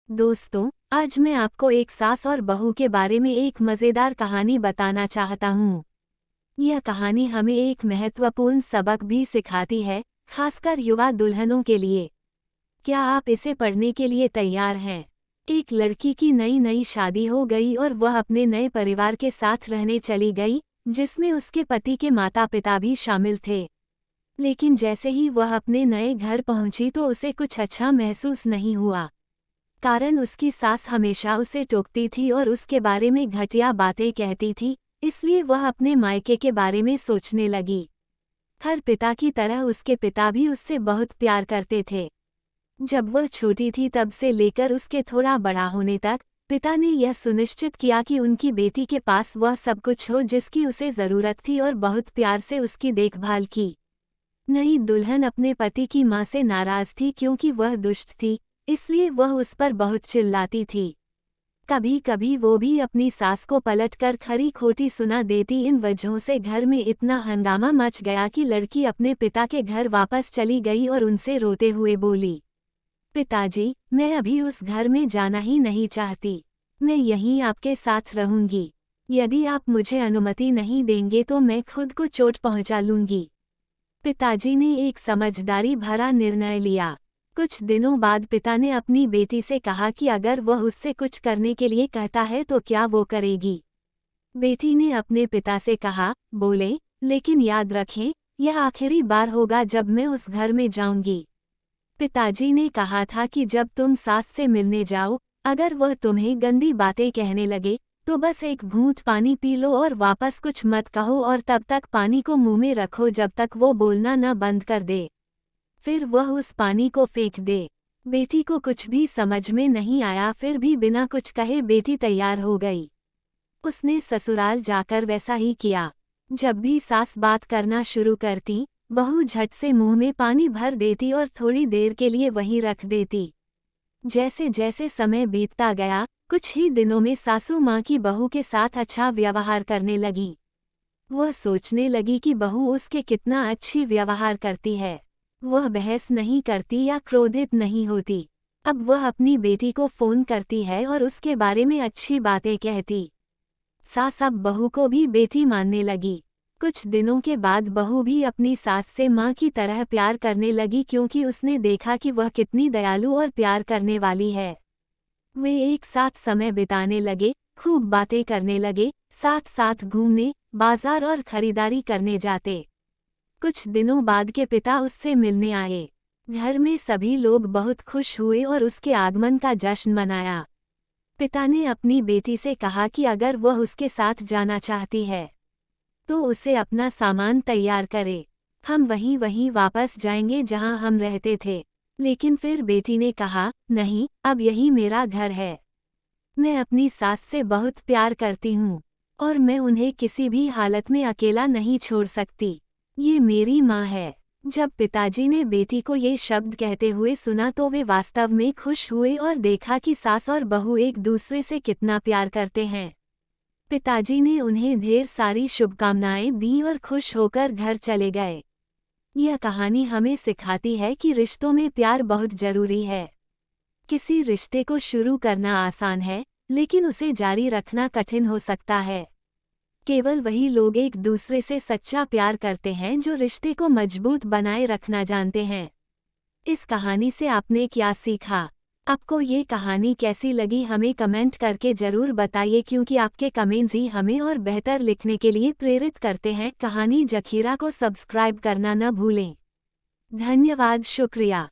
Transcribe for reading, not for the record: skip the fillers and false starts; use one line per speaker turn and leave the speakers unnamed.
दोस्तों, आज मैं आपको एक सास और बहू के बारे में एक मज़ेदार कहानी बताना चाहता हूँ। यह कहानी हमें एक महत्वपूर्ण सबक भी सिखाती है, खासकर युवा दुल्हनों के लिए। क्या आप इसे पढ़ने के लिए तैयार हैं? एक लड़की की नई नई शादी हो गई और वह अपने नए परिवार के साथ रहने चली गई, जिसमें उसके पति के माता पिता भी शामिल थे। लेकिन जैसे ही वह अपने नए घर पहुंची तो उसे कुछ अच्छा महसूस नहीं हुआ। कारण उसकी सास हमेशा उसे टोकती थी और उसके बारे में घटिया बातें कहती थी, इसलिए वह अपने मायके के बारे में सोचने लगी। हर पिता की तरह उसके पिता भी उससे बहुत प्यार करते थे। जब वह छोटी थी तब से लेकर उसके थोड़ा बड़ा होने तक, पिता ने यह सुनिश्चित किया कि उनकी बेटी के पास वह सब कुछ हो जिसकी उसे ज़रूरत थी और बहुत प्यार से उसकी देखभाल की। नई दुल्हन अपने पति की मां से नाराज़ थी क्योंकि वह दुष्ट थी, इसलिए वह उस पर बहुत चिल्लाती थी। कभी कभी वो भी अपनी सास को पलटकर खरी खोटी सुना देती। इन वजहों से घर में इतना हंगामा मच गया कि लड़की अपने पिता के घर वापस चली गई और उनसे रोते हुए बोली, पिताजी, मैं अभी उस घर में जाना ही नहीं चाहती। मैं यहीं आपके साथ रहूंगी। यदि आप मुझे अनुमति नहीं देंगे तो मैं खुद को चोट पहुंचा लूंगी। पिताजी ने एक समझदारी भरा निर्णय लिया। कुछ दिनों बाद पिता ने अपनी बेटी से कहा कि अगर वह उससे कुछ करने के लिए कहता है तो क्या वो करेगी। बेटी ने अपने पिता से कहा, बोले, लेकिन याद रखें, यह आखिरी बार होगा जब मैं उस घर में जाऊंगी। पिताजी ने कहा था कि जब तुम सास से मिलने जाओ, अगर वह तुम्हें गंदी बातें कहने लगे तो बस एक घूंट पानी पी लो और वापस कुछ मत कहो और तब तक पानी को मुंह में रखो जब तक वो बोलना न बंद कर दे। फिर वह उस पानी को फेंक दे। बेटी को कुछ भी समझ में नहीं आया, फिर भी बिना कुछ कहे बेटी तैयार हो गई। उसने ससुराल जाकर वैसा ही किया। जब भी सास बात करना शुरू करती, बहू झट से मुंह में पानी भर देती और थोड़ी देर के लिए वहीं रख देती। जैसे जैसे समय बीतता गया, कुछ ही दिनों में सासू माँ की बहू के साथ अच्छा व्यवहार करने लगी। वह सोचने लगी कि बहू उसके कितना अच्छी व्यवहार करती है। वह बहस नहीं करती या क्रोधित नहीं होती। अब वह अपनी बेटी को फोन करती है और उसके बारे में अच्छी बातें कहती। सास अब बहू को भी बेटी मानने लगी। कुछ दिनों के बाद बहू भी अपनी सास से माँ की तरह प्यार करने लगी क्योंकि उसने देखा कि वह कितनी दयालु और प्यार करने वाली है। वे एक साथ समय बिताने लगे, खूब बातें करने लगे, साथ साथ घूमने, बाजार और खरीदारी करने जाते। कुछ दिनों बाद के पिता उससे मिलने आए। घर में सभी लोग बहुत खुश हुए और उसके आगमन का जश्न मनाया। पिता ने अपनी बेटी से कहा कि अगर वह उसके साथ जाना चाहती है तो उसे अपना सामान तैयार करे। हम वहीं वापस जाएंगे जहां हम रहते थे। लेकिन फिर बेटी ने कहा, नहीं, अब यही मेरा घर है। मैं अपनी सास से बहुत प्यार करती हूँ और मैं उन्हें किसी भी हालत में अकेला नहीं छोड़ सकती। ये मेरी माँ है। जब पिताजी ने बेटी को ये शब्द कहते हुए सुना तो वे वास्तव में खुश हुए और देखा कि सास और बहू एक दूसरे से कितना प्यार करते हैं। पिताजी ने उन्हें ढेर सारी शुभकामनाएं दी और खुश होकर घर चले गए। यह कहानी हमें सिखाती है कि रिश्तों में प्यार बहुत जरूरी है। किसी रिश्ते को शुरू करना आसान है, लेकिन उसे जारी रखना कठिन हो सकता है। केवल वही लोग एक दूसरे से सच्चा प्यार करते हैं जो रिश्ते को मजबूत बनाए रखना जानते हैं। इस कहानी से आपने क्या सीखा? आपको ये कहानी कैसी लगी हमें कमेंट करके ज़रूर बताइए, क्योंकि आपके कमेंट्स ही हमें और बेहतर लिखने के लिए प्रेरित करते हैं। कहानी जखीरा को सब्सक्राइब करना न भूलें। धन्यवाद, शुक्रिया।